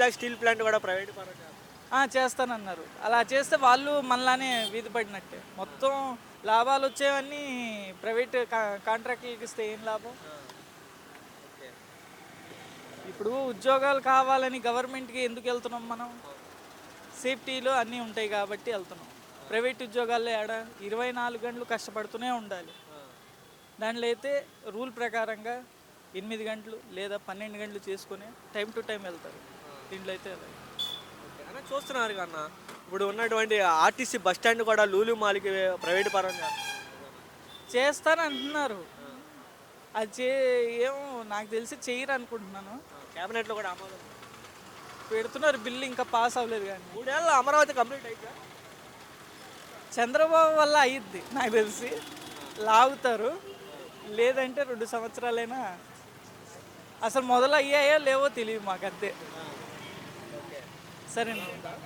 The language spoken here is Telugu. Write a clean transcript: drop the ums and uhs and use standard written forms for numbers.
వైజాగ్ స్టీల్ ప్లాంట్ కూడా ప్రైవేట్ పరం చేస్తారు. చేస్తానన్నారు. అలా చేస్తే వాళ్ళు మనలానే వీధి పడినట్టే. మొత్తం లాభాలు వచ్చేవన్నీ ప్రైవేట్ కాంట్రాక్టులకి ఇస్తే ఏం లాభం? ఓకే. ఇప్పుడు ఉద్యోగాలు కావాలని గవర్నమెంట్కి ఎందుకు వెళ్తున్నాం మనం? సేఫ్టీలో అన్నీ ఉంటాయి కాబట్టి వెళ్తున్నాం. ప్రైవేట్ ఉద్యోగాల్లో 24 గంటలు కష్టపడుతూనే ఉండాలి. దాంట్లో అయితే రూల్ ప్రకారంగా 8 గంటలు లేదా 12 గంటలు చేసుకొని టైం టు టైం వెళ్తారు. దీంట్లో అయితే అలా. ఓకే. అన్న చూస్తున్నారు కదా అన్న, ఇప్పుడు ఉన్నటువంటి ఆర్టీసీ బస్ స్టాండ్ కూడా లూలు మాల్కి ప్రైవేట్ పరం చేస్తున్నారు. చేస్తానంటున్నారు. అది ఏమో నాకు తెలిసి చెయ్యరు అనుకుంటున్నాను. క్యాబినెట్లో కూడా ఆమోదం. పెడుతున్నారు, బిల్లు ఇంకా పాస్ అవ్వలేదు. కానీ 3 ఏళ్ళలో అమరావతి కంప్లీట్ అయిద్దా? చంద్రబాబు వల్ల అయ్యిద్ది నాకు తెలిసి. లాగుతారు, లేదంటే 2 సంవత్సరాలైనా. అసలు మొదలు అయ్యాయో లేవో తెలియదు మాకు అంతే. ఓకే. సరేనా?